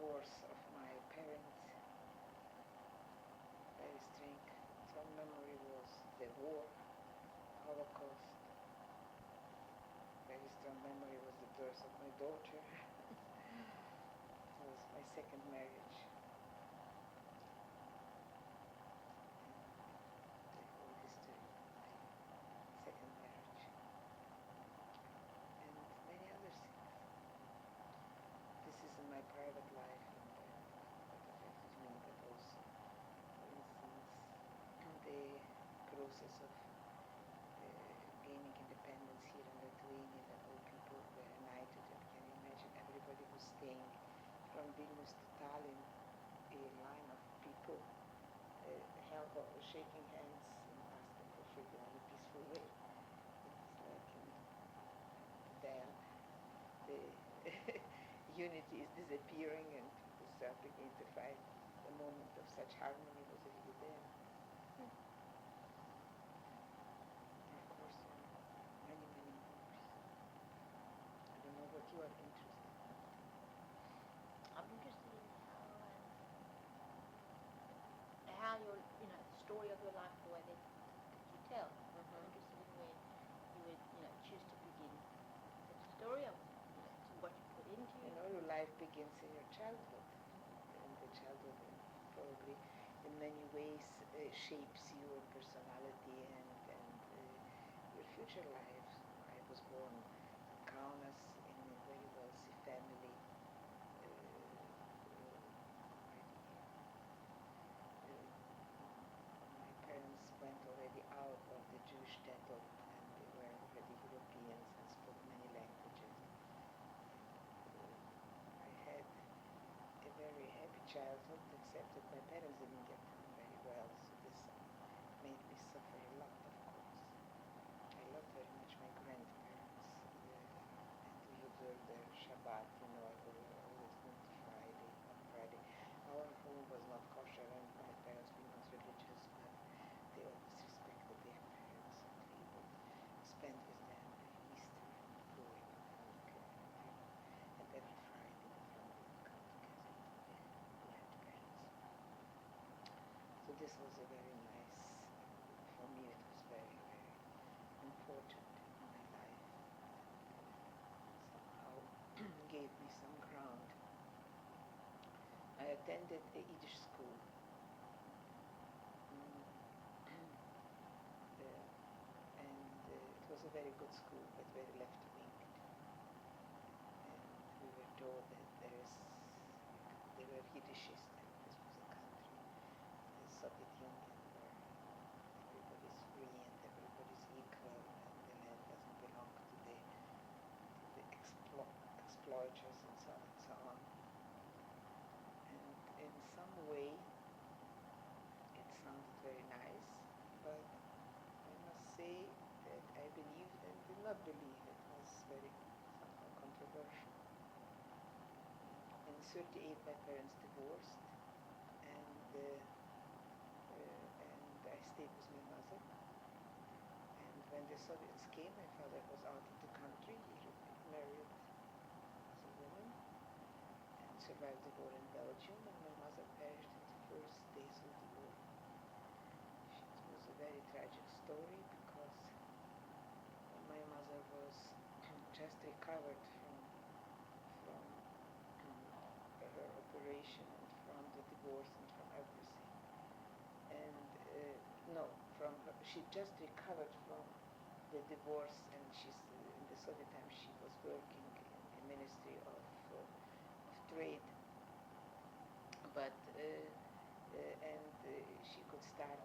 divorce of my parents, very strange. Strong memory was the war, Holocaust. Very strong memory was the birth of my daughter. It was my second marriage. The whole history of my second marriage. And many other things. This is in my private life and what affected me, but also, for instance, the process of gaining independence here in Lithuania, that all people were united, and can you imagine everybody was staying from Vilnius to Tallinn, a line of people shaking hands and asking for freedom in a peaceful way. It's like then the unity is disappearing and people start beginning to fight. The moment of such harmony was really there. Of course, many, many more. I don't know what you are interested in. I'm interested in how your, the story of your life, the way that you tell. I'm interested in where you would, choose to begin such a story of, to what you put into it. Your life begins in your childhood. And the childhood probably in many ways shapes your personality and your future life. I was born in Kaunas in a very wealthy family. My parents went already out of the Jewish shtetl and they were already Europeans and spoke many languages. I had a very happy childhood, except that my parents didn't get on very well, so this made me suffer a lot, of course. I loved very much my grandparents, and we observed their Shabbat, I was always going to on Friday. Our home was not kosher, and my parents were not religious, but they always respected their parents, and we would spend with them Easter and Purim and Hanukkah, and every Friday the family would come together with grandparents. So this was a very nice, for me it was very, very important in my life. Somehow gave me some ground. I attended a Yiddish school. And it was a very good school, but very left-winged. And we were told that they were Yiddishists, and this was a country, the Soviet Union, where everybody's free and everybody's equal, and the land doesn't belong to the exploiters and so on and so on. And in some way, it sounded very nice, but I must say that I believed and did not believe. It was very somehow controversial. In '38, my parents divorced, and I stayed with my mother. And when the Soviets came, my father was out of the country. He married as a woman and survived the war in Belgium, and my mother perished in the first days of the war. It was a very tragic story because when my mother was just recovered from her operation and from the divorce and from everything. And she just recovered from the divorce, and she's in the Soviet time she was working in the Ministry of Trade, but she could start.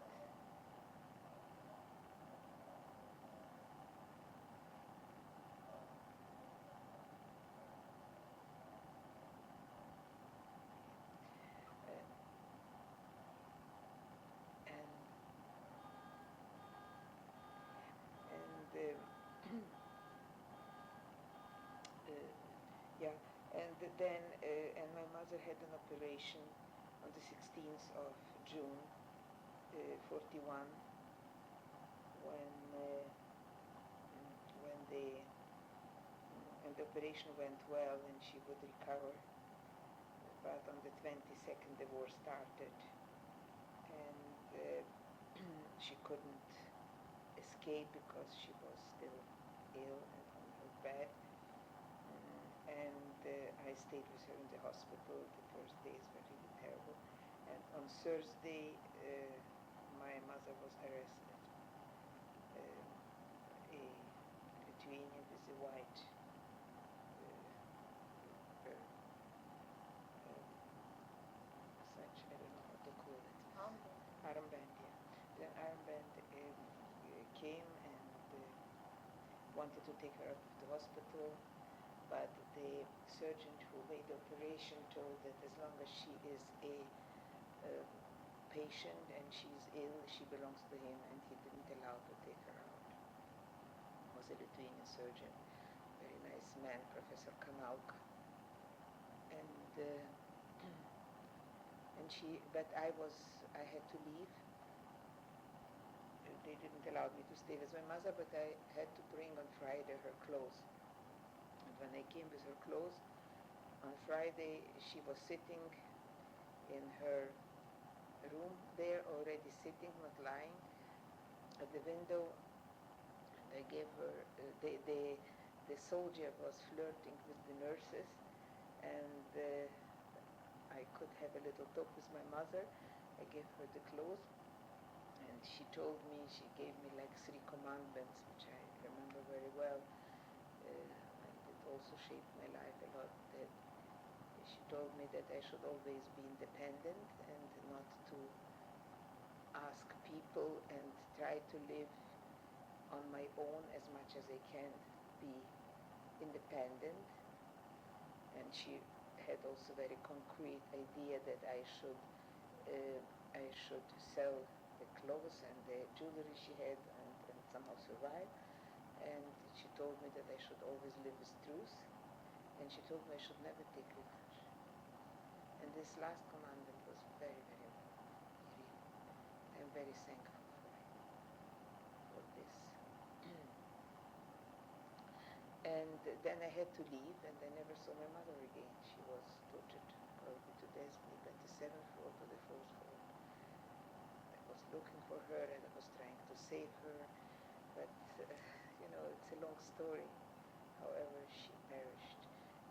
And my mother had an operation on the 16th of June, 41, when the operation went well and she would recover but on the 22nd the war started, and she couldn't escape because she was still ill and on her bed. And I stayed with her in the hospital. The first days were really terrible. And on Thursday, my mother was arrested. A Lithuanian with a white such, I don't know how to call it. Armband, yeah. Then armband came and wanted to take her out of the hospital, but the surgeon who made the operation told that as long as she is a patient and she's ill, she belongs to him, and he didn't allow to take her out. He was a Lithuanian surgeon, very nice man, Professor Kanauka. But I had to leave. They didn't allow me to stay with my mother, but I had to bring on Friday her clothes. And when I came with her clothes, on Friday she was sitting in her room there, already sitting, not lying, at the window. And I gave her, the soldier was flirting with the nurses, and I could have a little talk with my mother. I gave her the clothes, and she told me, she gave me like 3 commandments, which I remember very well, and it also shaped my life a lot. That she told me that I should always be independent and not to ask people, and try to live on my own as much as I can, be independent. And she had also very concrete idea that I should sell the clothes and the jewelry she had and somehow survive. And she told me that I should always live with truth, and she told me I should never take revenge. And this last commandment was very, very important. I'm very thankful for this. And then I had to leave, and I never saw my mother again. She was tortured probably to death, maybe at the 7th floor to the 4th floor. I was looking for her, and I was trying to save her, but it's a long story. However, she perished,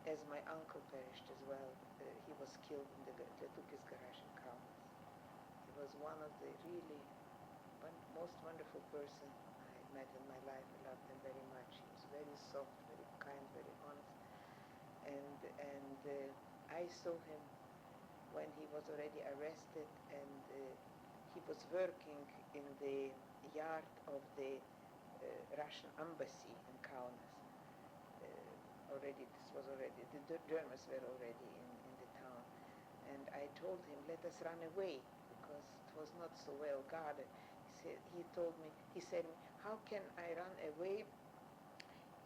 as my uncle perished as well. He was killed in the Letukis garage in Kaunas. He was one of the really most wonderful person I met in my life. I loved him very much. He was very soft, very kind, very honest. And I saw him when he was already arrested, and he was working in the yard of the Russian embassy in Kaunas. The Germans were already in the town. And I told him, let us run away, because it was not so well guarded. He said, how can I run away?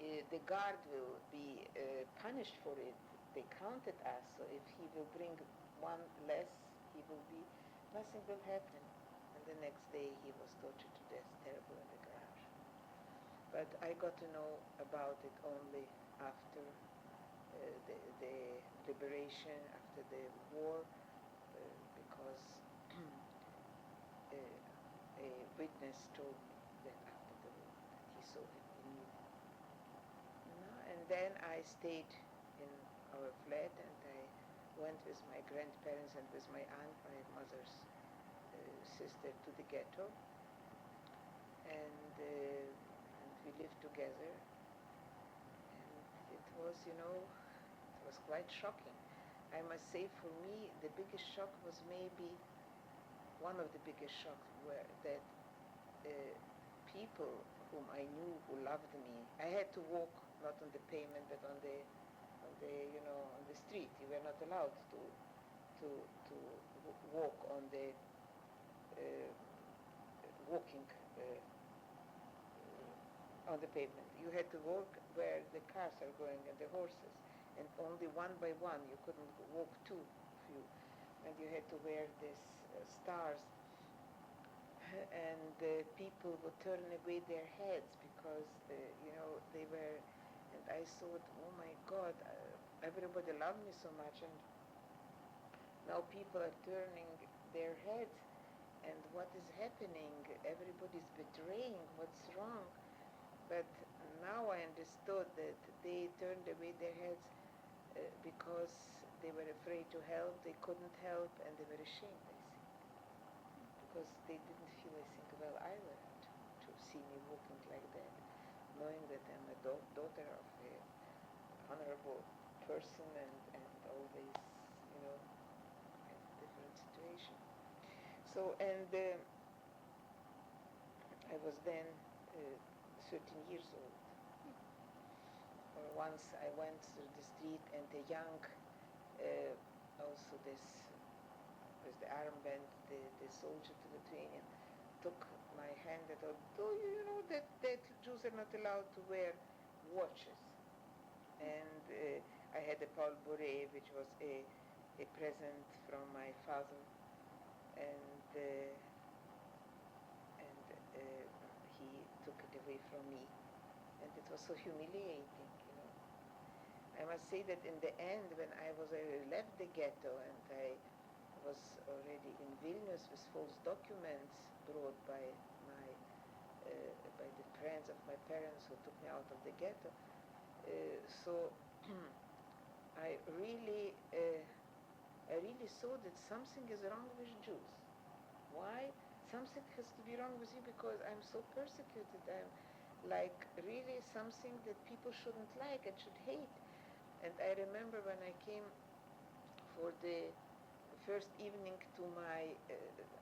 The guard will be punished for it. They counted us, so if he will bring one less, nothing will happen. And the next day he was tortured to death, terrible in the garage. But I got to know about it only after the liberation, after the war, because a witness told me that after the war that he saw him in Munich. And then I stayed in our flat, and I went with my grandparents and with my aunt, my mother's sister, to the ghetto, and we lived together. And it was quite shocking. I must say, for me, the biggest shock was maybe one of the biggest shocks were that people whom I knew, who loved me, I had to walk not on the pavement but on the street. You were not allowed to walk on the walking on the pavement. You had to walk where the cars are going and the horses, and only one by one. You couldn't walk two of you, and you had to wear these stars. And people would turn away their heads because they were. And I thought, oh my God, everybody loved me so much, and Now people are turning their heads, and what is happening? Everybody's betraying. What's wrong? But now I understood that they turned away their heads because they were afraid to help. They couldn't help, and they were ashamed, I think, because they didn't feel, I think, well either to see me walking like that, knowing that I'm a daughter of a honorable person and all these, different situation. So, and I was then 13 years old. Once I went through the street and a young, also this was the armband, the soldier to Lithuanian, took my hand and told, do you know that Jews are not allowed to wear watches? And I had a Paul Bure, which was a present from my father, and he took it away from me, and it was so humiliating. I must say that in the end, when I left the ghetto and I was already in Vilnius with false documents brought by the friends of my parents who took me out of the ghetto, so I really saw that something is wrong with Jews. Why? Something has to be wrong with you because I'm so persecuted. I'm like really something that people shouldn't like and should hate. And I remember when I came for the first evening to my,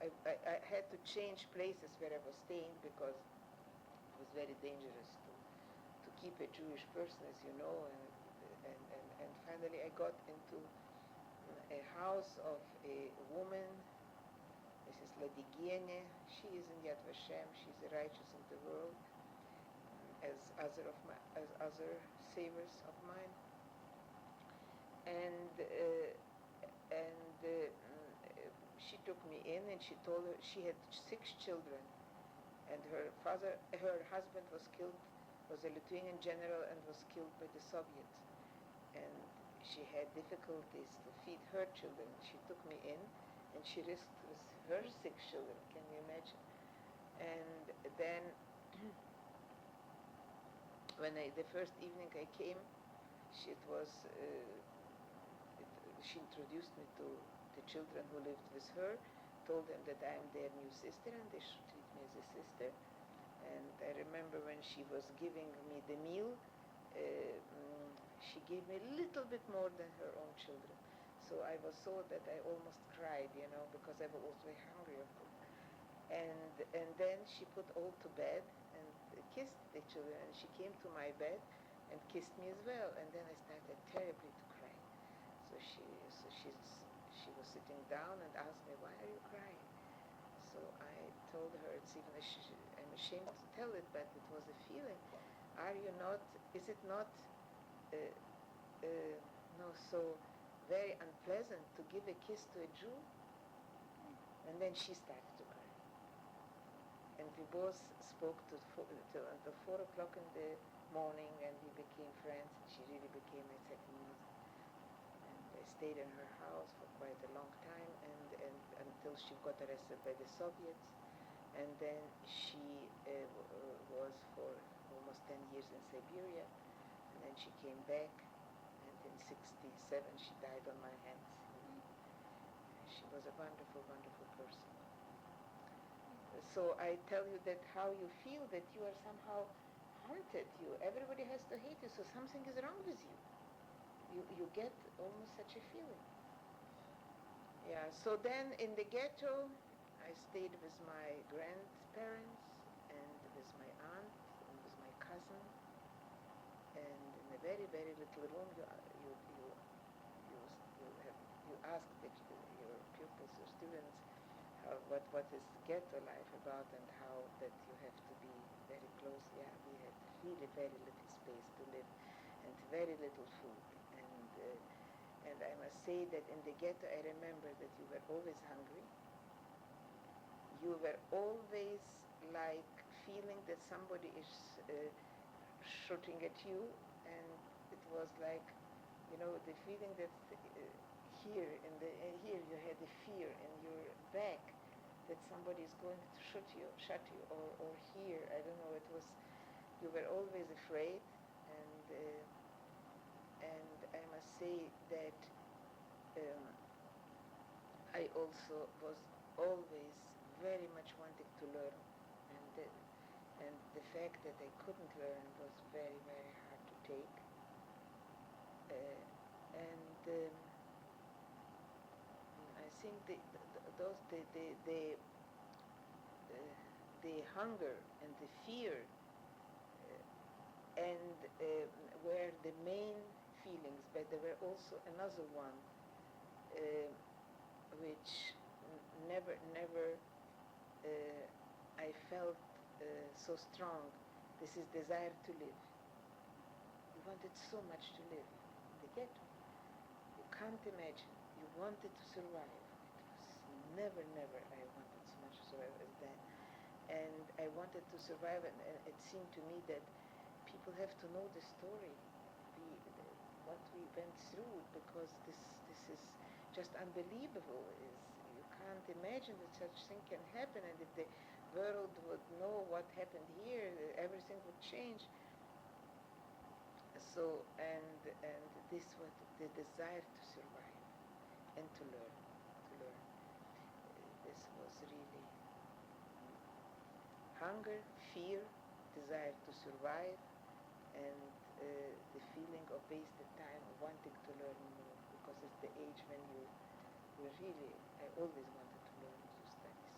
I had to change places where I was staying because it was very dangerous to keep a Jewish person, as you know, and finally I got into a house of a woman, Mrs. Ladigiene. She is in Yad Vashem. She's the righteous in the world, as other savers of mine. And she took me in, and she told her she had 6 children, and her husband was killed, was a Lithuanian general and was killed by the Soviets, and she had difficulties to feed her children. She took me in, and she risked with her 6 children. Can you imagine? And then, when the first evening I came, she introduced me to the children who lived with her, told them that I am their new sister and they should treat me as a sister. And I remember when she was giving me the meal, she gave me a little bit more than her own children. So I was so that I almost cried, because I was also very hungry, of course. And then she put all to bed and kissed the children, and she came to my bed and kissed me as well. And then I started terribly to cry. So she was sitting down and asked me, why are you crying? So I told her, I'm ashamed to tell it, but it was a feeling. Is it not so very unpleasant to give a kiss to a Jew? And then she started to cry. And we both spoke until 4 o'clock in the morning, and we became friends. She really became my second mother. And I stayed in her house for quite a long time, and until she got arrested by the Soviets. And then she was for almost 10 years in Siberia, and then she came back, and in 1967 she died on my hands. She was a wonderful, wonderful person. So I tell you that how you feel that you are somehow haunted. Everybody has to hate you, so something is wrong with you. You get almost such a feeling. Yeah, so then in the ghetto, I stayed with my grandparents and with my aunt and with my cousin, and in a very, very little room you ask your pupils or students what is ghetto life about, and how that you have to be very close. Yeah, we had really very little space to live and very little food, and I must say that in the ghetto I remember that you were always hungry. You were always like feeling that somebody is shooting at you, and it was like, the feeling that here you had a fear in your back that somebody is going to shut you, or here, I don't know, you were always afraid, and I must say that I also was always very much wanting to learn, and the fact that I couldn't learn was very, very hard to take. I think the hunger and the fear were the main feelings, but there were also another one which never I felt so strong. This is desire to live. You wanted so much to live in the ghetto. You can't imagine. You wanted to survive. It was never I wanted so much to survive as that. And I wanted to survive, and it seemed to me that people have to know the story, what we went through, because this is just unbelievable. You can't imagine that such thing can happen, and if the world would know what happened here, everything would change. So, and this was the desire to survive and to learn. This was really hunger, fear, desire to survive, and the feeling of wasted time, wanting to learn more, because it's the age when you really, I always wanted to learn, to study.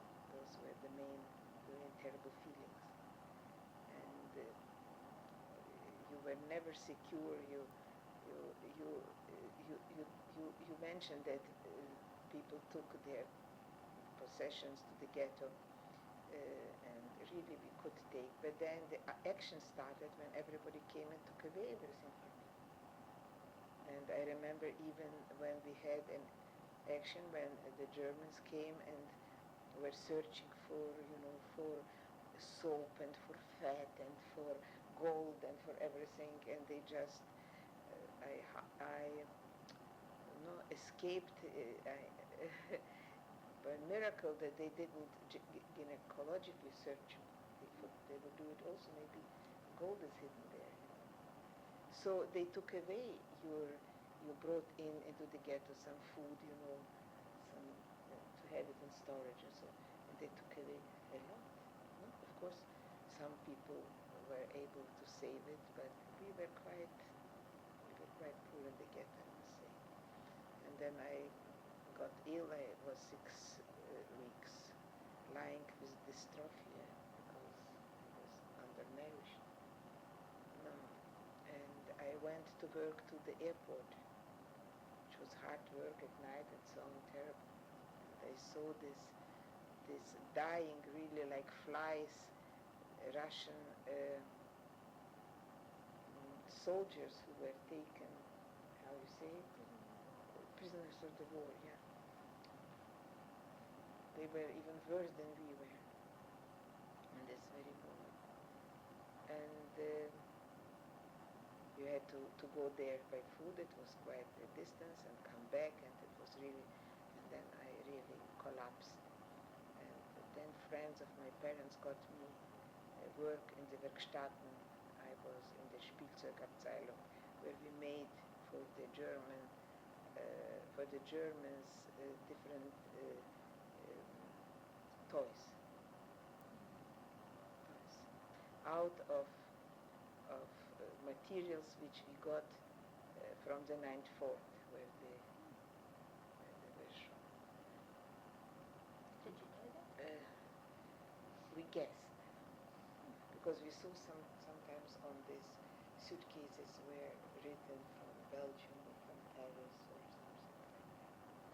So those were the main terrible feelings. And you were never secure. You mentioned that people took their possessions to the ghetto, and really we could take. But then the action started when everybody came and took away everything from me. And I remember even when we had an action when the Germans came and were searching for soap and for fat and for gold and for everything, and they just escaped by miracle that they didn't gynecologically search. They would do it also. Maybe gold is hidden there. So they took away you brought into the ghetto some food, some to have it in storage and so, and they took away a lot. Of course, some people were able to save it, but we were quite poor in the ghetto, I must say. And then I got ill. I was 6 weeks lying with dystrophia because I was undernourished. And I went to work to the airport, which was hard work at night and so on, terrible. And I saw this dying, really like flies, Russian soldiers who were taken, how you say it? Prisoners of the war, yeah. They were even worse than we were in this very moment. And you had to go there by food. It was quite a distance, and come back, and it was really, and then I really collapsed. And then friends of my parents got me work in the Werkstätten. I was in the Spielzeugabteilung, where we made for the Germans different toys out of materials which we got from the 9th Fort, where they were shown. Did you know that? We guessed, because we saw sometimes on these suitcases were written from Belgium or from Paris or something like that.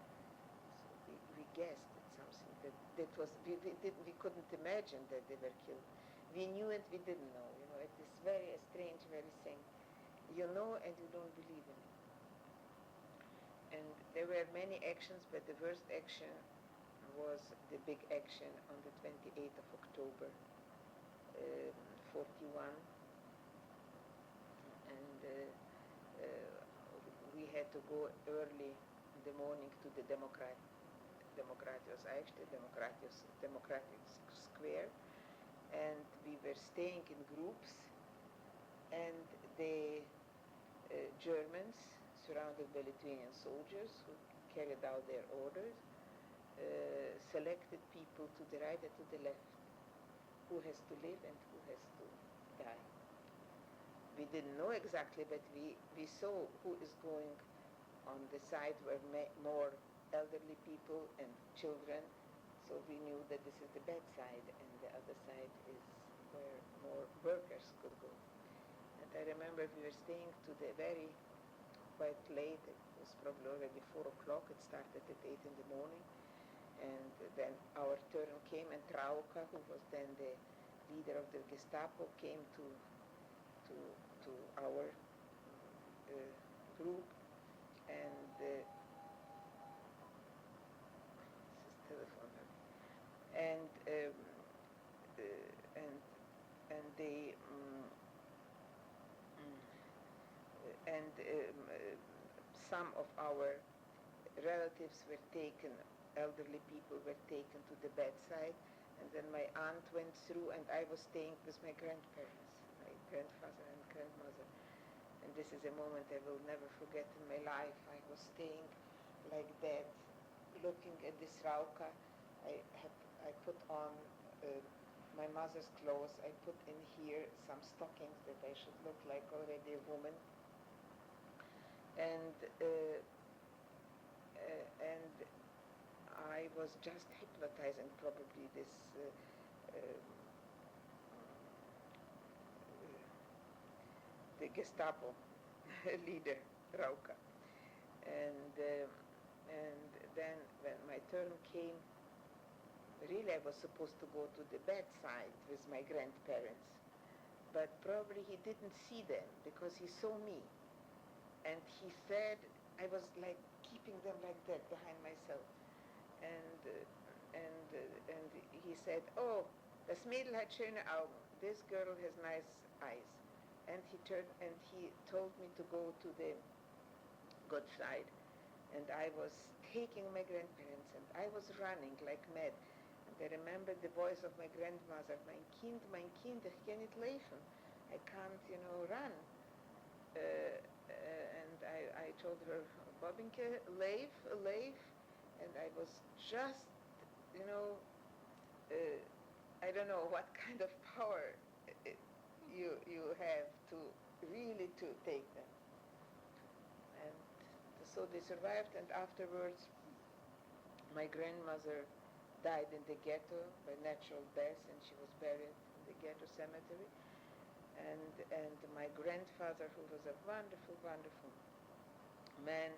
So we guessed at something that was we couldn't imagine that they were killed. We knew it, we didn't know. It is very strange, very thing. You know and you don't believe in it. And there were many actions, but the worst action was the big action on the 28th of October, 41. And had to go early in the morning to the Demokratios Eichstätt, Democratic Square, and we were staying in groups, and the Germans, surrounded by Lithuanian soldiers who carried out their orders, selected people to the right and to the left, who has to live and who has to die. We didn't know exactly, but we saw who is going on the side where more elderly people and children, so we knew that this is the bad side, and the other side is where more workers could go. And I remember we were staying to the very quite late. It was probably already 4 o'clock. It started at 8 in the morning. And then our turn came, and Trauka, who was then the leader of the Gestapo, came to our group, and this is telephone. And they some of our relatives were taken, elderly people were taken to the bedside, and then my aunt went through, and I was staying with my grandparents, my grandfather and grandmother. And this is a moment I will never forget in my life. I was staying like that, looking at this Rauka. I put on my mother's clothes. I put in here some stockings that I should look like already a woman. And I was just hypnotizing probably this the Gestapo leader, Rauka. And then when my turn came, really I was supposed to go to the bedside with my grandparents, but probably he didn't see them because he saw me. And he said, I was like keeping them like that behind myself. And he said, oh, das Mädel hat schöne Augen. This girl has nice eyes. And he turned and he told me to go to the good side. And I was taking my grandparents, and I was running like mad. And I remember the voice of my grandmother, mein Kind, ich kann nicht laufen. I can't, run. And I told her, Bobinke, leif. And I was just, I don't know what kind of power you have to really to take them. And so they survived, and afterwards my grandmother died in the ghetto by natural death, and she was buried in the ghetto cemetery. And my grandfather, who was a wonderful, wonderful man,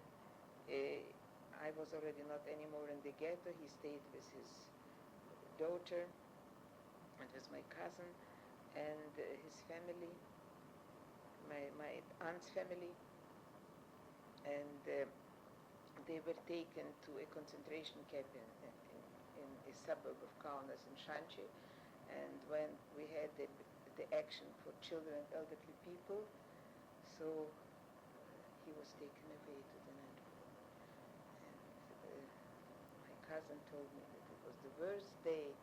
I was already not anymore in the ghetto. He stayed with his daughter and with my cousin and his family, my aunt's family, and they were taken to a concentration camp in a suburb of Kaunas in Shanchi. And when we had the action for children and elderly people, so he was taken away to the Landfall. And my cousin told me that it was the worst day,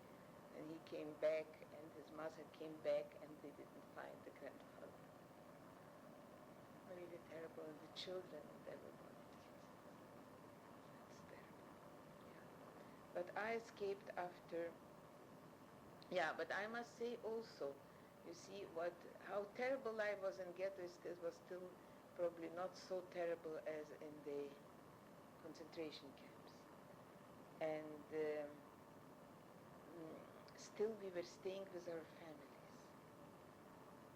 and he came back, and his mother came back, and they didn't find the grandfather. Really terrible, and the children and everybody. That's terrible. Yeah. But I escaped after. Yeah, but I must say also, you see how terrible life was in ghetto was still probably not so terrible as in the concentration camps. And still we were staying with our families.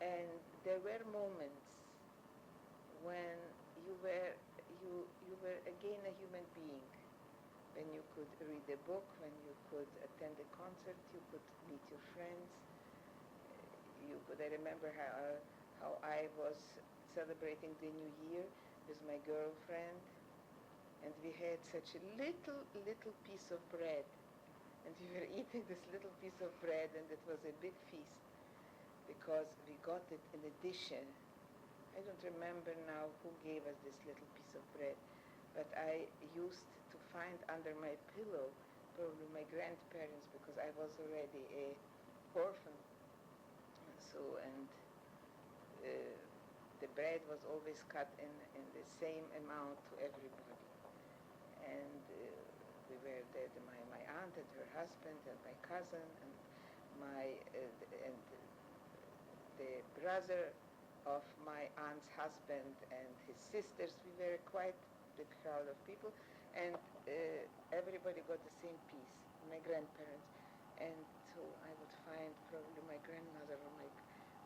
And there were moments when you were again a human being. When you could read a book, when you could attend a concert, you could meet your friends. I remember how I was celebrating the New Year with my girlfriend, and we had such a little piece of bread, and we were eating this little piece of bread, and it was a big feast because we got it in addition I don't remember now who gave us this little piece of bread, but I used to find under my pillow probably my grandparents, because I was already a orphan. So, and the bread was always cut in the same amount to everybody. And we were there, my aunt and her husband and my cousin and the brother of my aunt's husband and his sisters. We were quite a big crowd of people, and everybody got the same piece, my grandparents. And so I would find probably my grandmother or my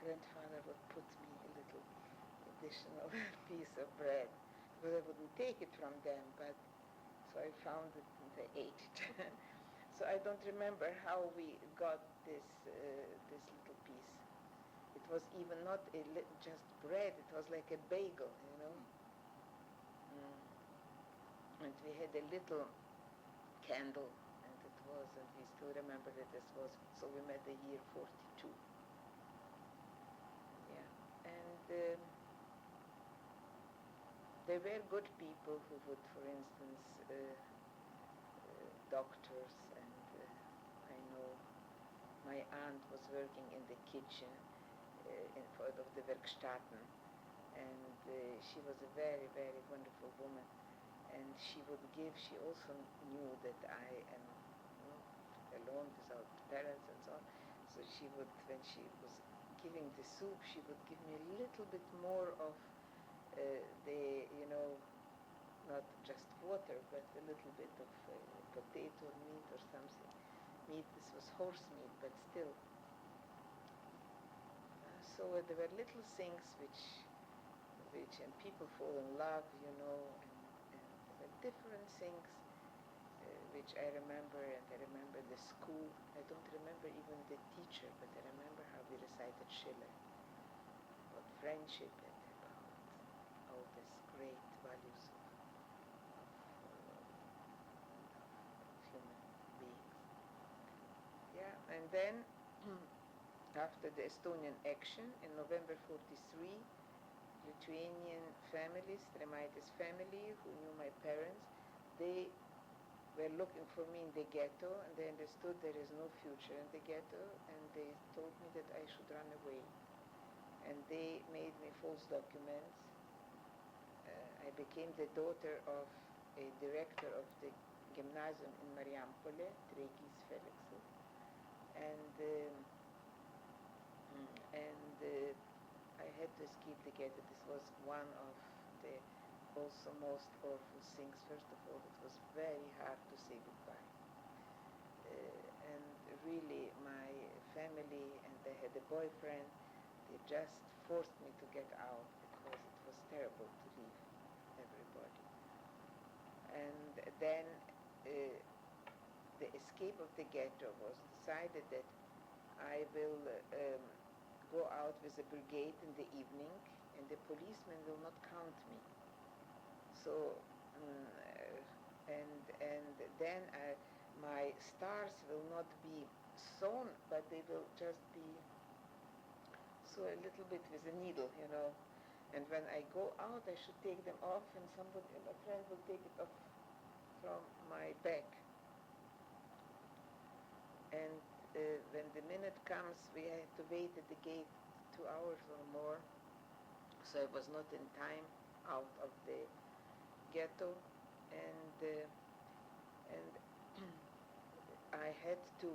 grandfather would put me a little additional piece of bread, because I wouldn't take it from them, but so I found it and I ate it. So I don't remember how we got this little piece. It was even not just bread, it was like a bagel, you know. And we had a little candle, and we still remember that this was, so we met the year 42. Yeah, and there were good people who would, for instance, doctors, and I know my aunt was working in the kitchen of the Werkstätten, and she was a very, very wonderful woman, and she also knew that I am alone without parents and so on, so she would, when she was giving the soup, she would give me a little bit more of not just water, but a little bit of potato or meat or something. This was horse meat, but still. So there were little things and people fall in love, and there were different things which I remember, and I remember the school. I don't remember even the teacher, but I remember how we recited Schiller, about friendship and about all these great values of human beings. Yeah, and then after the Estonian action in November 43, Lithuanian families, Tremaitis family, who knew my parents, they were looking for me in the ghetto, and they understood there is no future in the ghetto, and they told me that I should run away. And they made me false documents. I became the daughter of a director of the gymnasium in Mariampole, Tregis Felixes, and I had to escape the ghetto. This was one of the also most awful things. First of all, it was very hard to say goodbye. And really, my family, and they had a boyfriend, they just forced me to get out because it was terrible to leave everybody. And then the escape of the ghetto was decided that I will go out with a brigade in the evening, and the policemen will not count me. So, and then my stars will not be sewn, but they will just be so a little bit with a needle, And when I go out, I should take them off, and a friend will take it off from my back. And when the minute comes, we had to wait at the gate 2 hours or more. So I was not in time out of the ghetto, and I had to.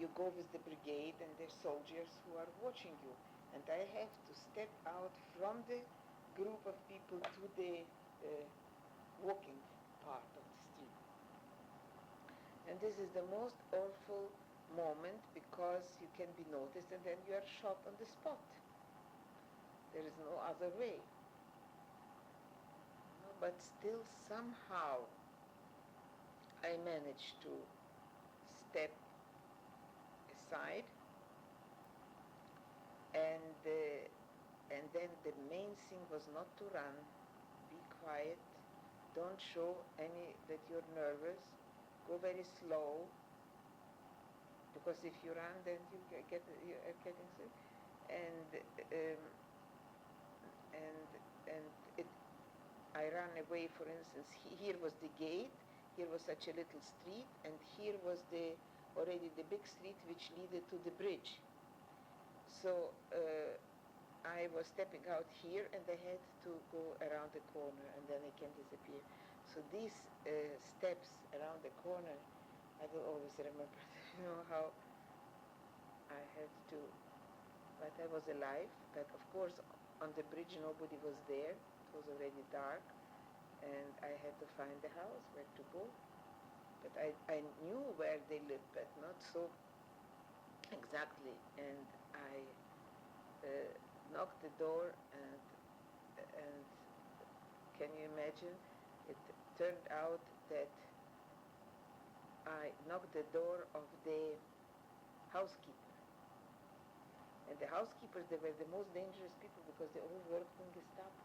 You go with the brigade, and there's soldiers who are watching you, and I have to step out from the group of people to the walking part of the street. And this is the most awful moment, because you can be noticed, and then you are shot on the spot. There is no other way. But still, somehow, I managed to step aside, and then the main thing was not to run. Be quiet. Don't show that you're nervous. Go very slow, because if you run, then you're getting sick. And and I ran away, for instance, here was the gate, here was such a little street, and here was already the big street which led to the bridge. So I was stepping out here, and I had to go around the corner, and then I can disappear. So these steps around the corner, I will always remember, how I had to, but I was alive, but of course on the bridge nobody was there. It was already dark, and I had to find the house, where to go. But I knew where they lived, but not so exactly. And I knocked the door, and can you imagine? It turned out that I knocked the door of the housekeeper. And the housekeepers, they were the most dangerous people because they all worked in Gestapo.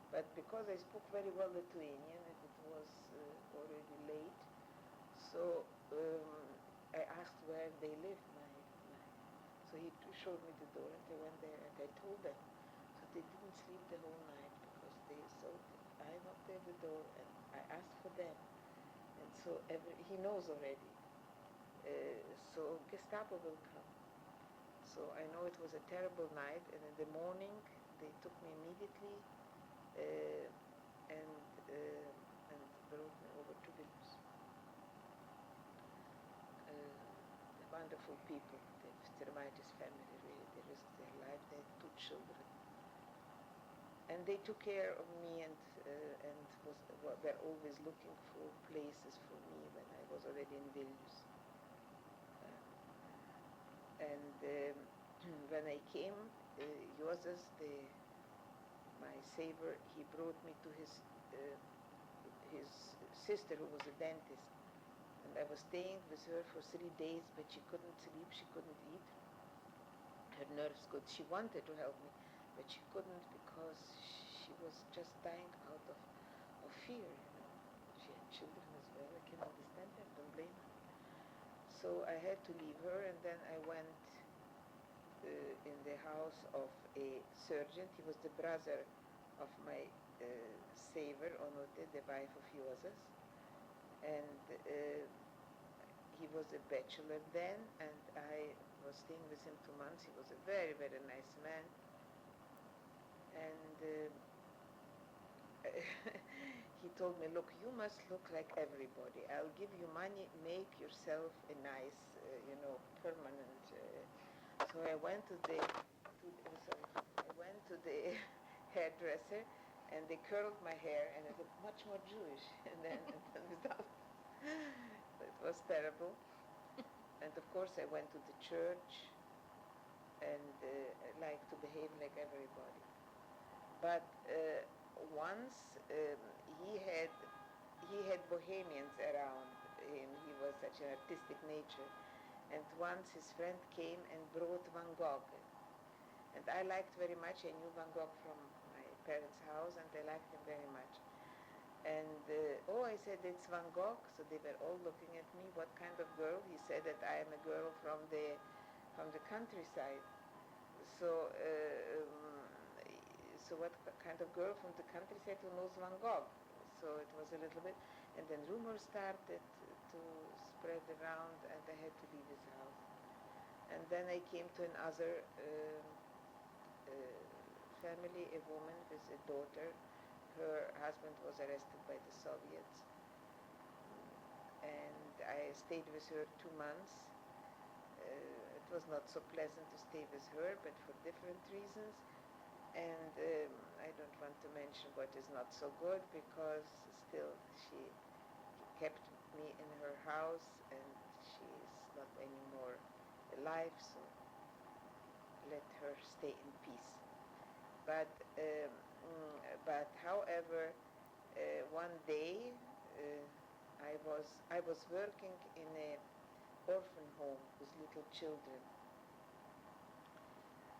But because I spoke very well Lithuanian, and it was already late, so I asked where they lived. So he showed me the door, and I went there, and I told them. So they didn't sleep the whole night because they thought I knocked at the door, and I asked for them. And so he knows already. So Gestapo will come. So I know it was a terrible night, and in the morning they took me immediately and brought me over to Vilna. The wonderful people, the Termitis family, really, they risked their life. They had 2 children, and they took care of me, and were always looking for places for me when I was already in Vilnius. And when I came, Joseph, my savior, he brought me to his sister, who was a dentist. And I was staying with her for 3 days, but she couldn't sleep, she couldn't eat. Her nerves could. She wanted to help me, but she couldn't because she was just dying out of fear, She had children as well. I can understand that, don't blame her. So I had to leave her, and then I went in the house of a surgeon. He was the brother of my savior, Onote, the wife of Joseph. And he was a bachelor then, and I was staying with him 2 months. He was a very, very nice man. And he told me, look, you must look like everybody. I'll give you money, make yourself a nice, permanent. So I went to the hairdresser, and they curled my hair, and it looked much more Jewish. And then without, it was terrible. And of course, I went to the church, and like to behave like everybody. But once he had Bohemians around him. He was such an artistic nature. And once his friend came and brought Van Gogh. And I liked very much. I knew Van Gogh from my parents' house, and I liked him very much. And I said, it's Van Gogh. So they were all looking at me. What kind of girl? He said that I am a girl from the countryside. So what kind of girl from the countryside who knows Van Gogh? So it was a little bit, and then rumors started to spread around, and I had to leave his house. And then I came to another family, a woman with a daughter. Her husband was arrested by the Soviets, and I stayed with her 2 months. It was not so pleasant to stay with her, but for different reasons. And I don't want to mention what is not so good, because still she kept me in her house, and she is not anymore alive, so let her stay in peace. But however, one day I was working in a orphan home with little children,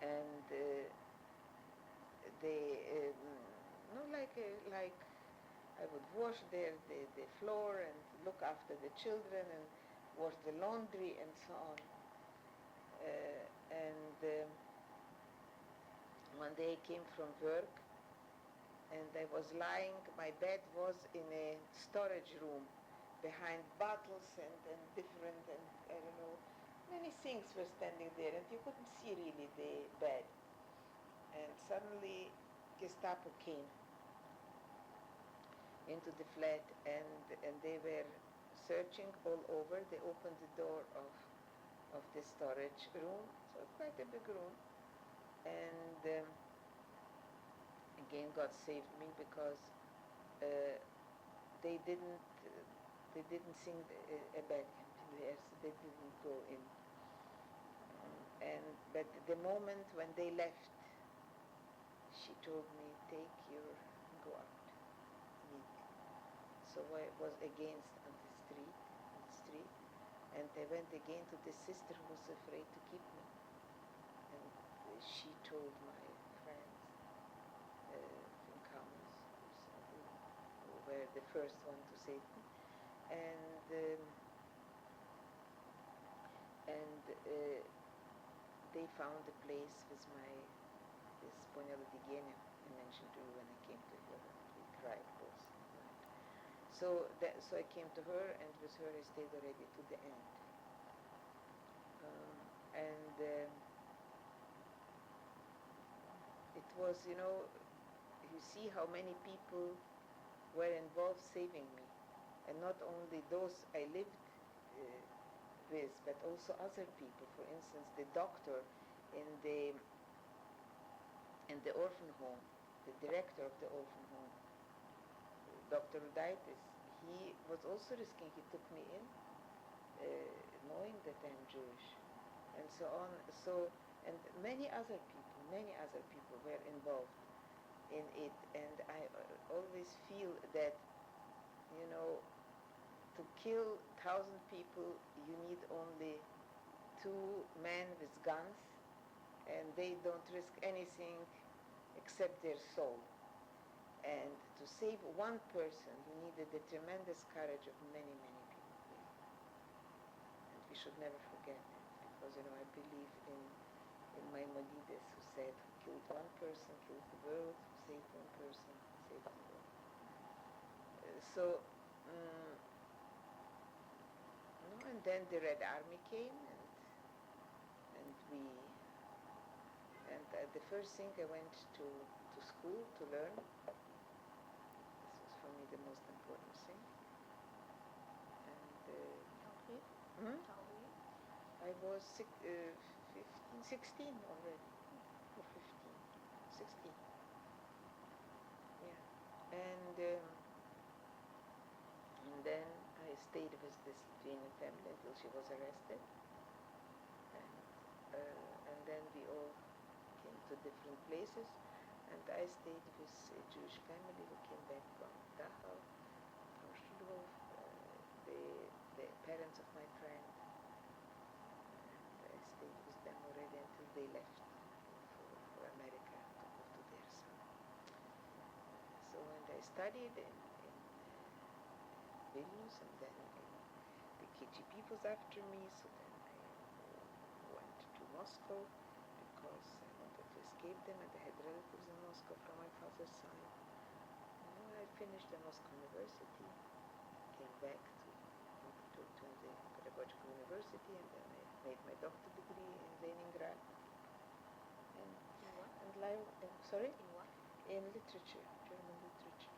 and like I would wash the floor and look after the children and wash the laundry and so on. And one day I came from work, and I was lying, my bed was in a storage room behind bottles and different, and I don't know, many things were standing there, and you couldn't see really the bed. And suddenly Gestapo came into the flat, and they were searching all over. They opened the door of the storage room, so quite a big room, and again God saved me because they didn't think a bed empty there, so they didn't go in. But the moment when they left, she told me, go out immediately. So I was against on the street, and I went again to the sister who was afraid to keep me. And she told my friends in commons, who were the first one to save me, and they found a place with this Ponya Litigenia I mentioned to you when I came to her. We cried both. So I came to her, and with her I stayed already to the end. It was, you see how many people were involved saving me, and not only those I lived with, but also other people. For instance, the doctor in the orphan home, the director of the orphan home, Dr. Udaitis, he was also risking. He took me in, knowing that I'm Jewish, and so on. So, and many other people were involved in it, and I always feel that, to kill 1,000 people, you need only 2 men with guns, and they don't risk anything except their soul. And to save one person, you needed the tremendous courage of many, many people. And we should never forget it, because, I believe in Maimonides, who said, who killed one person, kills the world, who saved one person, saves the world. And then the Red Army came, and the first thing I went to school to learn. This was for me the most important thing. And How old were you? I was 16 already, or 15, 16. Yeah, and then I stayed with this Lithuanian family until she was arrested, and then we all came to different places, and I stayed with a Jewish family who came back from Dachau, from Shulov, the parents of my friend, and I stayed with them already until they left for America to go to their son. So, and I studied in Vilnius, and then the KGB was after me, so then I went to Moscow because I wanted to escape them, and I had relatives in Moscow from my father's side. And when I finished the Moscow University, came back to the Pedagogical University, and then I made my doctorate degree in Leningrad. In what? Sorry? In what? In literature, German literature.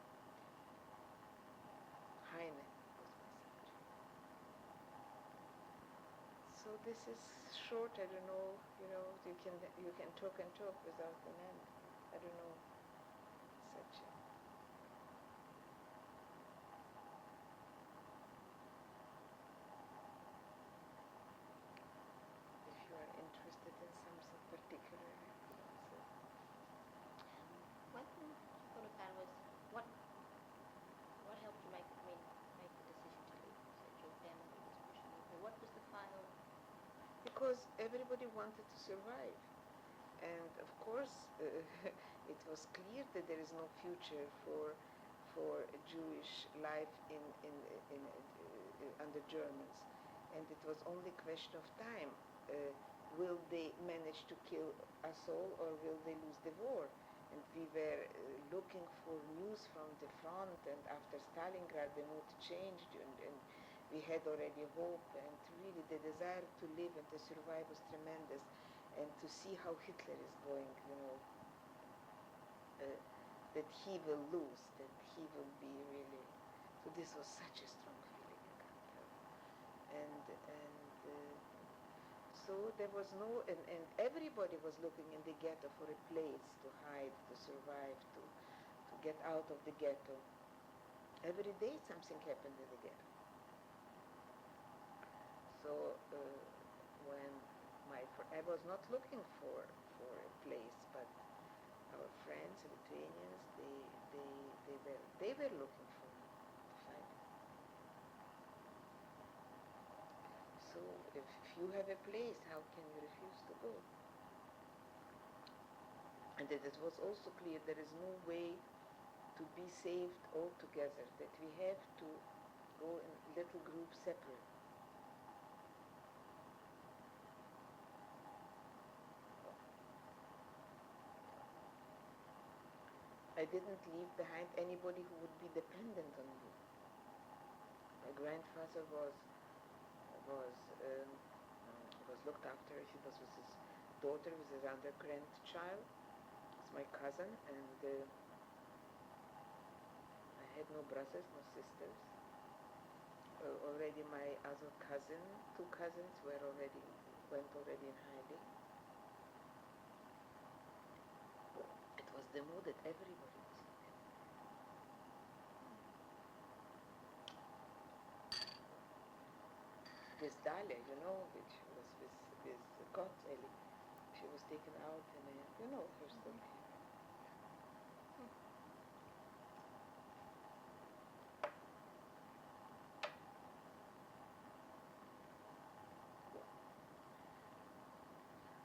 Heine was my subject. So this is short. I don't know. You can talk and talk without an end. I don't know. Such a. If you are interested in something particular, I could answer. One thing you thought about was what helped you make the decision to leave? You said your family was pushing you, but what was the final? Because everybody wanted to survive, and of course it was clear that there is no future for a Jewish life under Germans, and it was only a question of time. Will they manage to kill us all, or will they lose the war? and we were looking for news from the front, and after Stalingrad the mood changed, and we had already hope, and really the desire to live and to survive was tremendous, and to see how Hitler is going, that he will lose, that he will be really, so this was such a strong feeling, I can't tell. So there was no, and everybody was looking in the ghetto for a place to hide, to survive, to get out of the ghetto. Every day something happened in the ghetto. So when I was not looking for a place, but our friends, Lithuanians, they were looking for me to find it. So if you have a place, how can you refuse to go? And that it was also clear there is no way to be saved all together, that we have to go in little groups separate. I didn't leave behind anybody who would be dependent on me. My grandfather was looked after. He was with his daughter, with his other grandchild. It's my cousin, and I had no brothers, no sisters. Already my other cousin, two cousins went already in hiding. It was the mood that everybody was looking. This Dahlia, which was with God's Ellie, she was taken out and her story.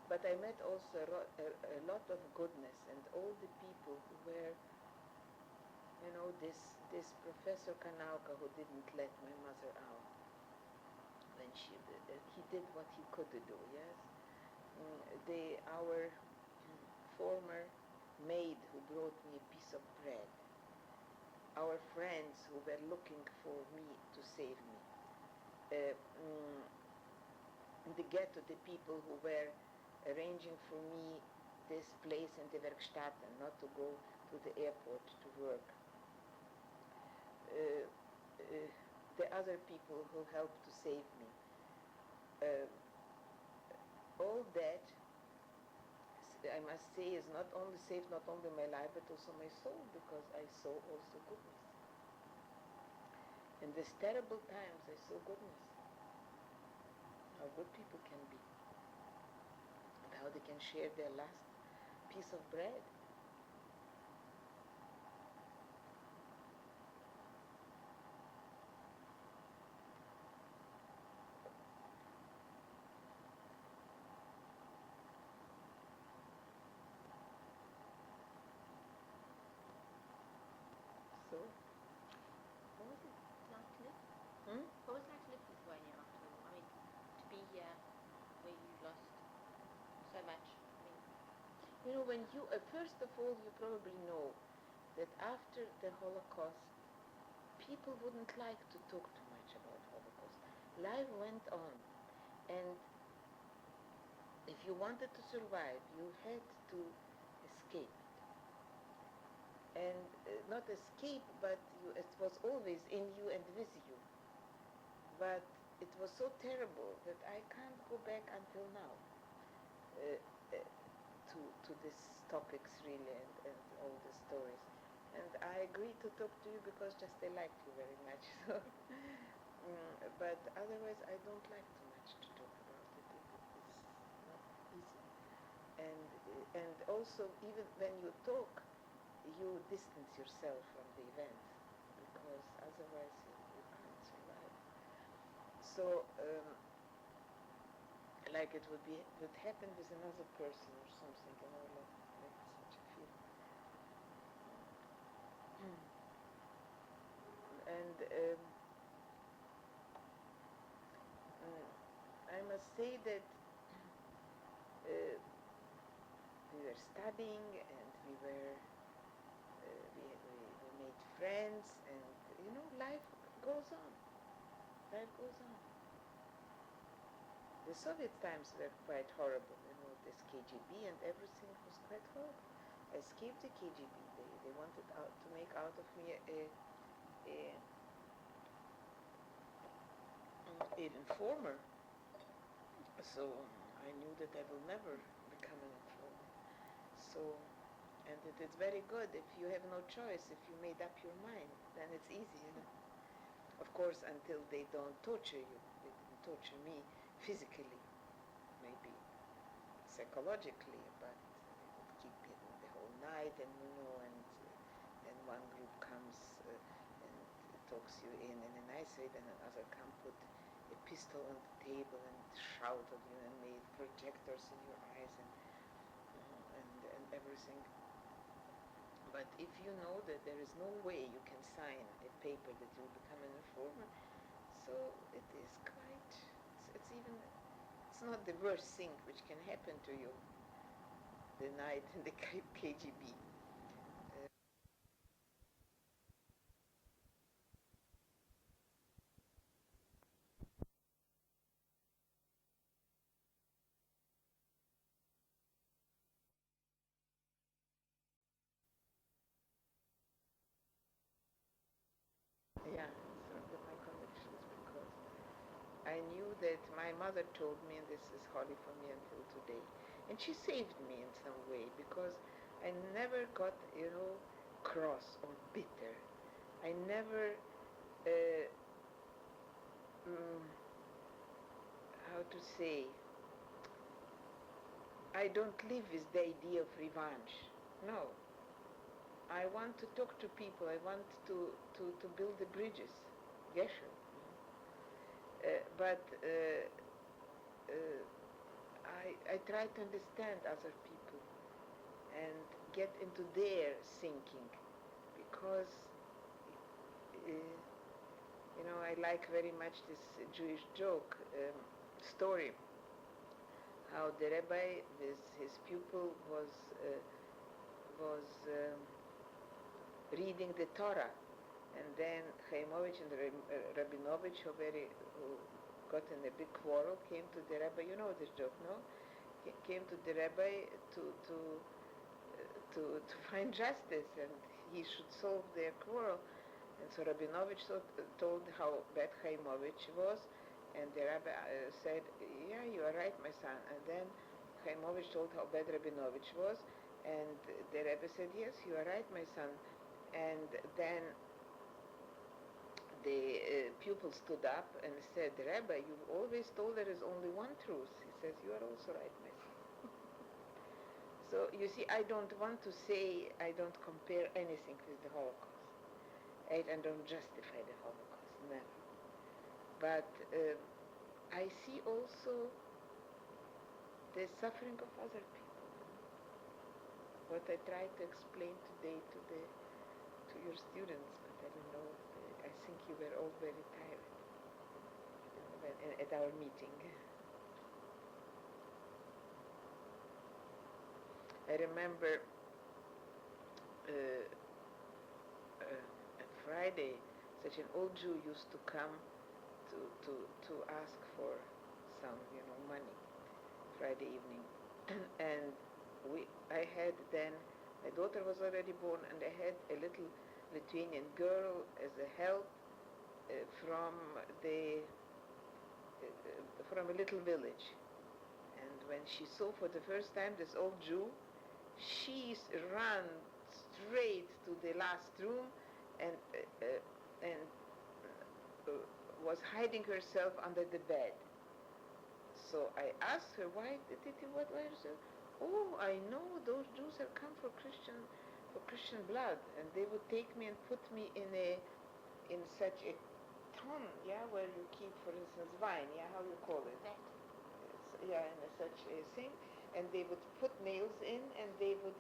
But I met also a lot of goodness, and all the people who were, this Professor Kanauka who didn't let my mother out when he did what he could do, yes? Our former maid who brought me a piece of bread, our friends who were looking for me to save me, in the ghetto, the people who were arranging for me this place in the Werkstatt and not to go to the airport to work. The other people who helped to save me. All that, I must say, is not only saved not only my life but also my soul, because I saw also goodness. In these terrible times I saw goodness. How good people can be. And how they can share their last piece of bread. So, What was it like to live? hmm? What was it like to live with Wayne after all? I mean, to be here where you lost so much. I mean, When you, first of all, you probably know that after the Holocaust, people wouldn't like to talk too much about Holocaust. Life went on, and if you wanted to survive, you had to escape. And not escape, but it was always in you and with you. But it was so terrible that I can't go back until now to these topics really, and all the stories. And I agreed to talk to you because just I liked you very much. So, but otherwise I don't like too much to talk about it. It's not easy. And also, even when you talk, you distance yourself from the event, because otherwise you can't survive. So, like it would happen with another person or something, like such a feeling. And I must say that we were studying, and we were we made friends, and life goes on. Life goes on. The Soviet times were quite horrible. This KGB and everything was quite horrible. I escaped the KGB. They wanted to make out of me an informer. So I knew that I will never become an informer. So, and it's very good if you have no choice. If you made up your mind, then it's easy. Of course, until they don't torture you. They didn't torture me physically, maybe psychologically, but they would keep it the whole night, and then one group comes and talks you in a nice way, then another come put a pistol on the table and shout at you and made projectors in your eyes and everything. But if you know that there is no way you can sign a paper that you will become an informer, so it is quite, it's not the worst thing which can happen to you the night in the KGB. Yeah, sort of my convictions, because I knew that my mother told me, and this is holy for me until today, and she saved me in some way, because I never got, cross or bitter. I never, how to say, I don't live with the idea of revenge. No. I want to talk to people. I want to build the bridges. Gesher. But I try to understand other people and get into their thinking, because I like very much this Jewish joke story, how the rabbi with his pupil was reading the Torah, and then Chaimovich and Rabinovich, who got in a big quarrel, came to the rabbi. You know this joke, no? Came to the rabbi to find justice, and he should solve their quarrel. And so Rabinovich told how bad Chaimovich was, and the rabbi said, "Yeah, you are right, my son." And then Chaimovich told how bad Rabinovich was, and the rabbi said, "Yes, you are right, my son." And then the pupil stood up and said, "Rabbi, you've always told there is only one truth." He says, "You are also right, my son." So you see, I don't want to say, I don't compare anything with the Holocaust. I don't justify the Holocaust, never. But I see also the suffering of other people. What I try to explain today to your students, but I don't know, I think you were all very tired at our meeting. I remember on Friday, such an old Jew used to come to ask for some, money, Friday evening. And I had then, my daughter was already born, and I had a little Lithuanian girl as a help from a little village. And when she saw for the first time this old Jew, she ran straight to the last room and was hiding herself under the bed. So I asked her, why is it? "Oh, I know those Jews have come for Christian blood, and they would take me and put me in such a ton, where you keep, for instance, wine, how you call it? In such a thing, and they would put nails in, and they would,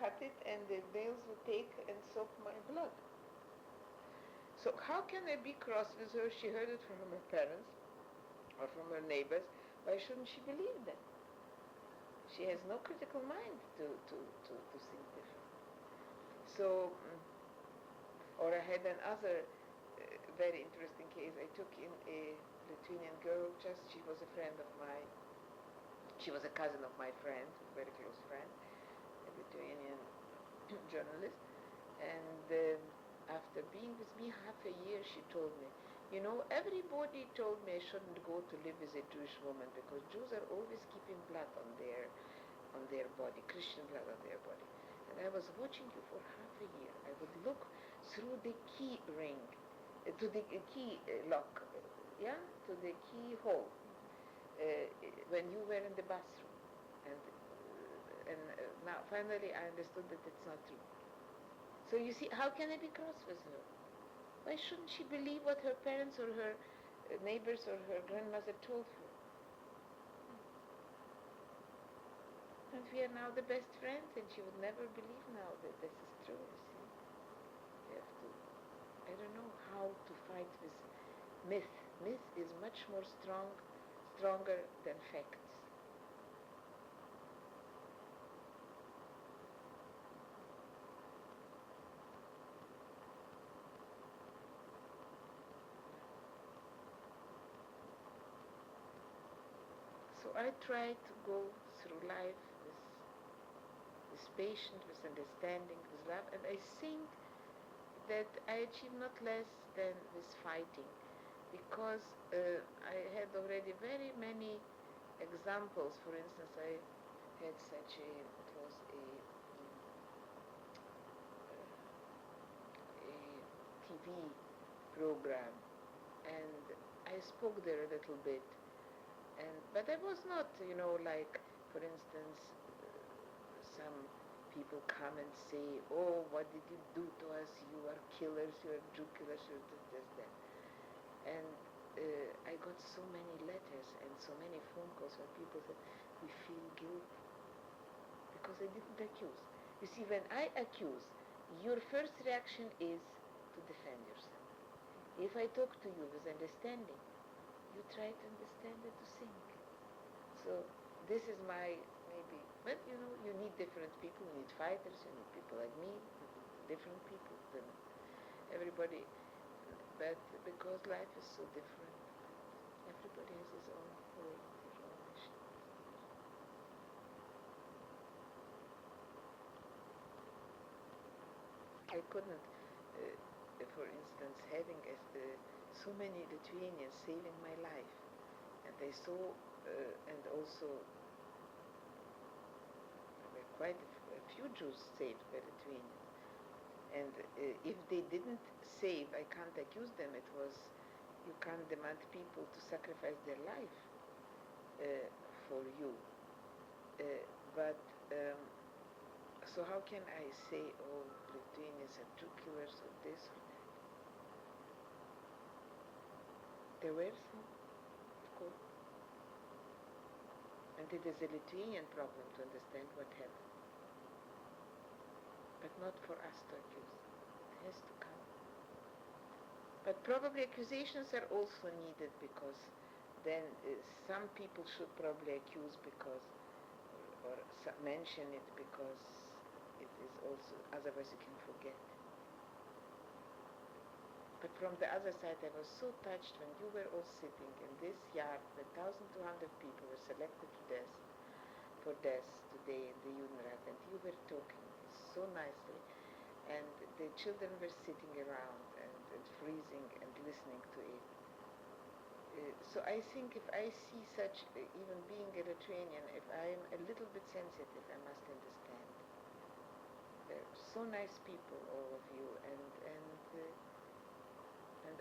cut it, and the nails would take and soak my blood." So how can I be cross with her? She heard it from her parents or from her neighbors. Why shouldn't she believe them? She She has no critical mind to think different. So, or I had another very interesting case. I took in a Lithuanian girl, she was a friend of mine. She was a cousin of my friend, a very close friend, a Lithuanian journalist. And after being with me half a year, she told me, everybody told me I shouldn't go to live with a Jewish woman because Jews are always keeping blood on their body, Christian blood on their body. And I was watching you for half a year. I would look through the key ring, to the key lock, to the keyhole, when you were in the bathroom. And now finally I understood that it's not true. So you see, how can I be cross with her? Why shouldn't she believe what her parents or her neighbors or her grandmother told her? And we are now the best friends, and she would never believe now that this is true, you see. You have to, I don't know how to fight with myth. Myth is much more stronger than facts. So I try to go through life with patience, with understanding, with love, and I think that I achieve not less than with fighting, because I had already very many examples. For instance, I had it was a TV program, and I spoke there a little bit. But I was not, like, for instance, some people come and say, oh, what did you do to us? You are killers, you are Jew killers, you are this, that. And I got so many letters and so many phone calls when people said, we feel guilty because I didn't accuse. You see, when I accuse, your first reaction is to defend yourself. If I talk to you with understanding, you try to understand and to think. So this is my, maybe, but you need different people, you need fighters, you need people like me, you need different people than everybody, but because life is so different, everybody has his own way, his own mission. I couldn't, for instance, having so many Lithuanians saving my life, and I saw, and also there were quite a few Jews saved by Lithuanians, and if they didn't save, I can't accuse them. It was, you can't demand people to sacrifice their life for you, but so how can I say, oh, Lithuanians are Jew killers or this or that? There were some, of course. And it is a Lithuanian problem to understand what happened. But not for us to accuse. It has to come. But probably accusations are also needed, because then some people should probably accuse because, or mention it, because it is also, otherwise you can forget. But from the other side, I was so touched when you were all sitting in this yard, where 1,200 people were selected for death today in the Judenrat, and you were talking so nicely, and the children were sitting around and freezing and listening to it. So I think if I see such, even being a Lithuanian, if I am a little bit sensitive, I must understand. They're so nice people, all of you, and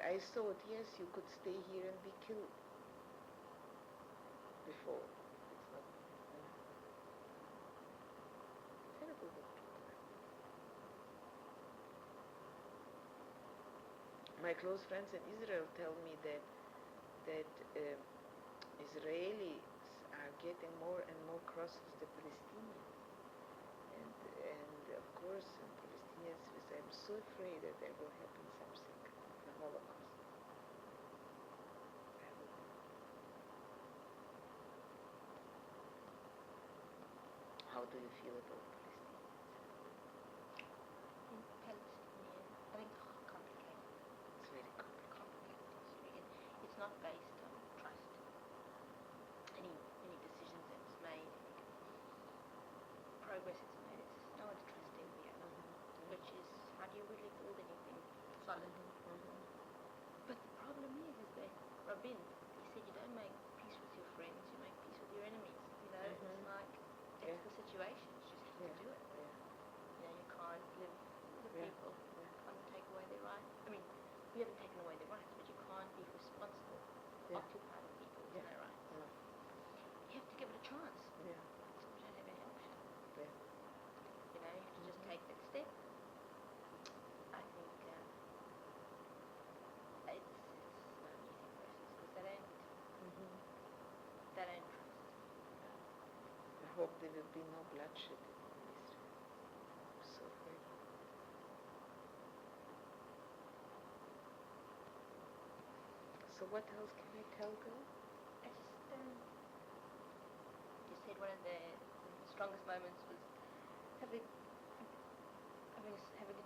I thought, yes, you could stay here and be killed before. It's not terrible what people are. My close friends in Israel tell me that Israelis are getting more and more cross with the Palestinians, and of course, Palestinians, I'm so afraid that there will happen something, the Holocaust. how do you feel about Palestine? In Palestinian, I think complicated. It's very complicated. Complicated history, and it's not based on trust. Any decisions that's made, progress it's made, it's no one's trusting the other, which is how do you really build anything solid? But the problem is that Rabin, he said you don't make peace with your friends, you make peace with your enemies. You know, it's like that's the situation. You just have to do it. Yeah. You know, you can't live with the people, can't take away their rights. I mean, you haven't taken away their rights, but you can't be responsible for occupying people with no rights. No. You have to give it a chance. Yeah. So we don't have any option. Yeah. You know, you have to just take that step. I think it's not an easy process because they don't trust. I hope there will be no bloodshed in Israel. I'm so afraid. So what else can I tell girl? I just you said one of the strongest moments was having a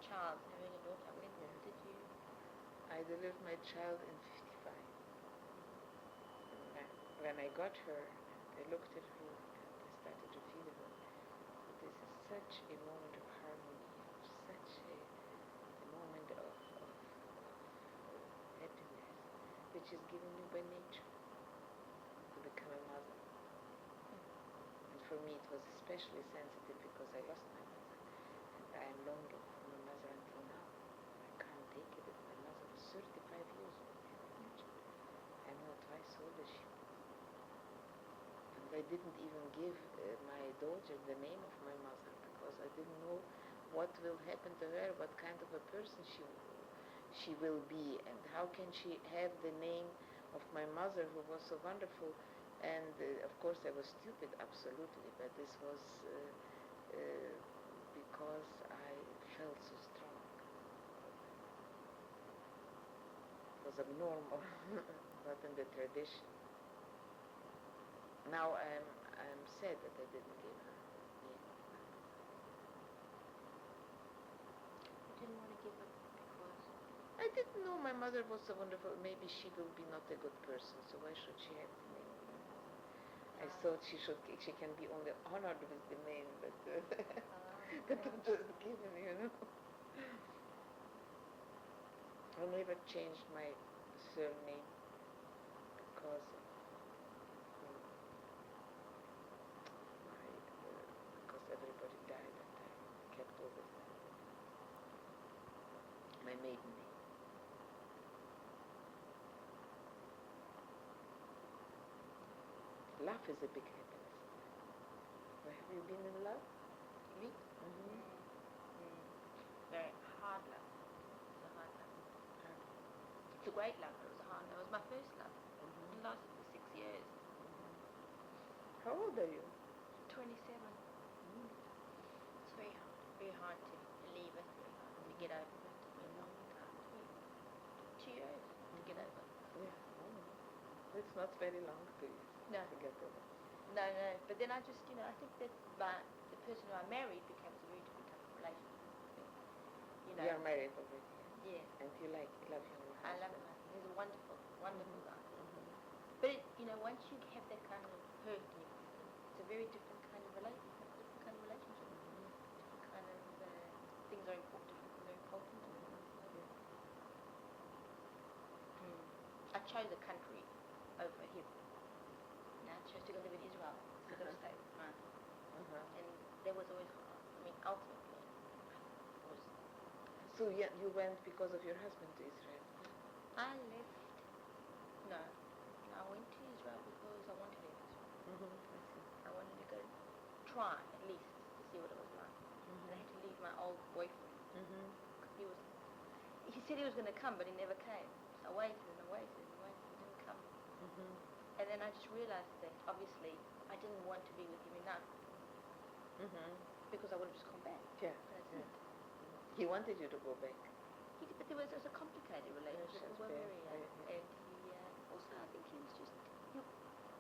child, having a daughter. When did you? I delivered my child in 55. When I got her, I looked at her and I started to feel her. This is such a moment of harmony, such a moment of happiness, which is given you by nature to become a mother. And for me it was especially sensitive because I lost my mother. And I am longing for my mother until now. I can't take it. My mother was 35 years old. I know twice older she was. And I didn't even give my daughter the name of my mother because I didn't know what will happen to her, what kind of a person she will be, and how can she have the name of my mother who was so wonderful. And of course I was stupid, absolutely, but this was because I felt so strong. It was abnormal, not in the tradition. Now I'm sad that I didn't give her the name of my mother. You didn't want to give up because I didn't know my mother was so wonderful. Maybe she will be not a good person, so why should she have the name of my mother? I thought she can be only honored with the name, but just given, I never changed my surname because because everybody died and I kept all of them. My maiden name. Love is a big happiness. Have you been in love? me? Very hard love. It's a hard love. It's a great love, but it was a hard love. It was my first love. It lasted for 6 years. How old are you? 27. It's very hard to leave it, very hard to get over it. It took me a long time. 2 years to get over it. Yeah. It's not very long to get over. No. But then I just, I think that the person who I married becomes a very different type of relationship. You are married already. Yeah. And you love him. I love him. He's a wonderful, wonderful guy. But once you have that kind of hurt in your system, it's a very different kind of relationship. Different kind of relationship. Different kind of things are important. Different things are important. I chose a country over him. I chose to go live in Israel instead of stay with mine. And that was always hard. I mean, ultimately, it was. So you went because of your husband to Israel? I left. No, I went to Israel because I wanted to leave Israel. I wanted to go try at least to see what it was like. And I had to leave my old boyfriend. He said he was going to come, but he never came. So I waited and I waited and waited. He didn't come. And then I just realized that obviously I didn't want to be with him enough. Because I would have just come back. Yeah. But I didn't. He wanted you to go back. But it was a complicated relationship. We were very young. And he also, I think he was just.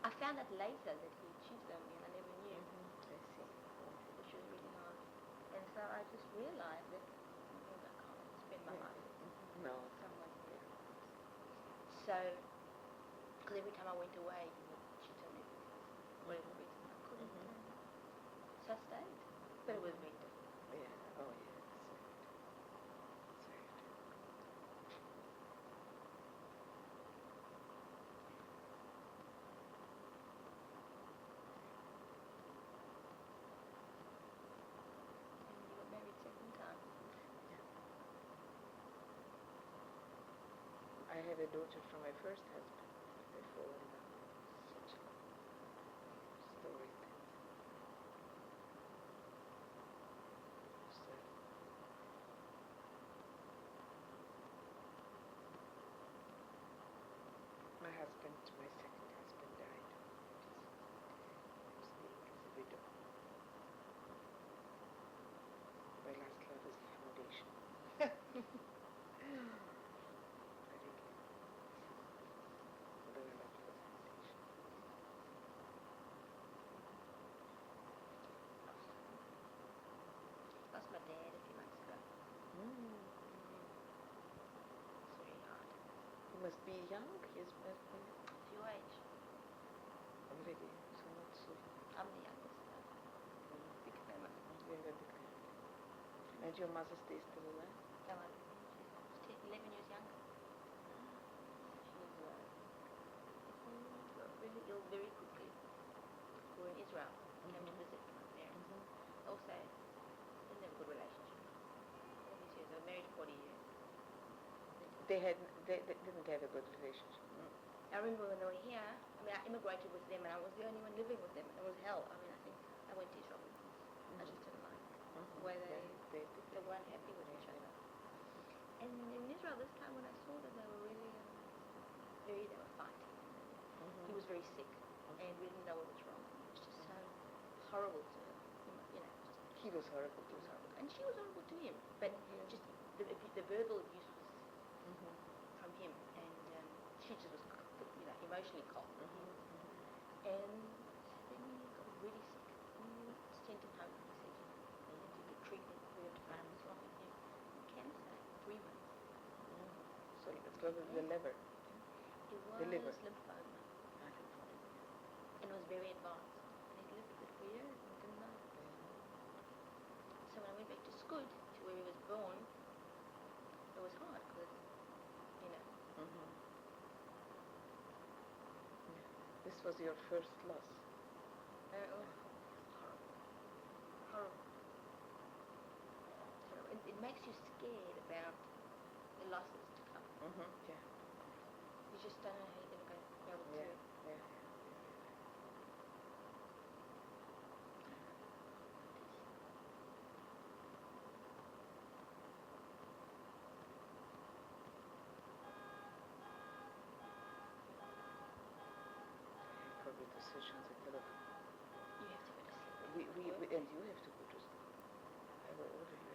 I found out later that he cheated on me and I never knew. I see. just realised that I can't spend my life No. with someone here. So, because every time I went away, she told me whatever reason I couldn't. So I stayed, but it was very difficult. Yeah. Oh, yeah. That's right. And you got married second time. I had a daughter from my first husband. They fall in love. Such a story. So, my husband, my second husband, died. I was being as a widow. My last love is the foundation. Very good. Very lovely foundation. Lost my dad a few months ago. It's very hard. He must be young. He must be It's your age. already so not so I'm the youngest. Big family. very big. And your mother stays still alive? No, she's 11 years younger. She's got really ill very quickly. We were in Israel. Came to visit my parents. Also, didn't have a good relationship. All these years. They were married 40 years. They didn't have a good relationship. I remember when they were here, I mean, I immigrated with them and I was the only one living with them. It was hell. I mean, I think I went to Israel with them. I just didn't like where they weren't happy with each other. And in Israel this time when I saw them, they were really, they were fighting. He was very sick and we didn't know what was wrong. It was just so horrible to him, just He was horrible. he was horrible. And she was horrible to him, but just the verbal abuse was from him, and she just was, emotionally cold. And then he got really sick. And we sent him home. He said, he had to get treatment. We have to find out what's wrong with him. Cancer, 3 months. So it's probably the liver. It was The liver. lymphoma. And it was very advanced. And he lived with it for years and didn't know. So when I went back to school, to where he was born, it was hard because, This was your first loss. horrible. Horrible. So it makes you scared about the losses to come. Yeah. You just don't know how you're going to be able to. Yeah. Probably the sessions at 11. You have to go to sleep. And you have to go to sleep. I will order you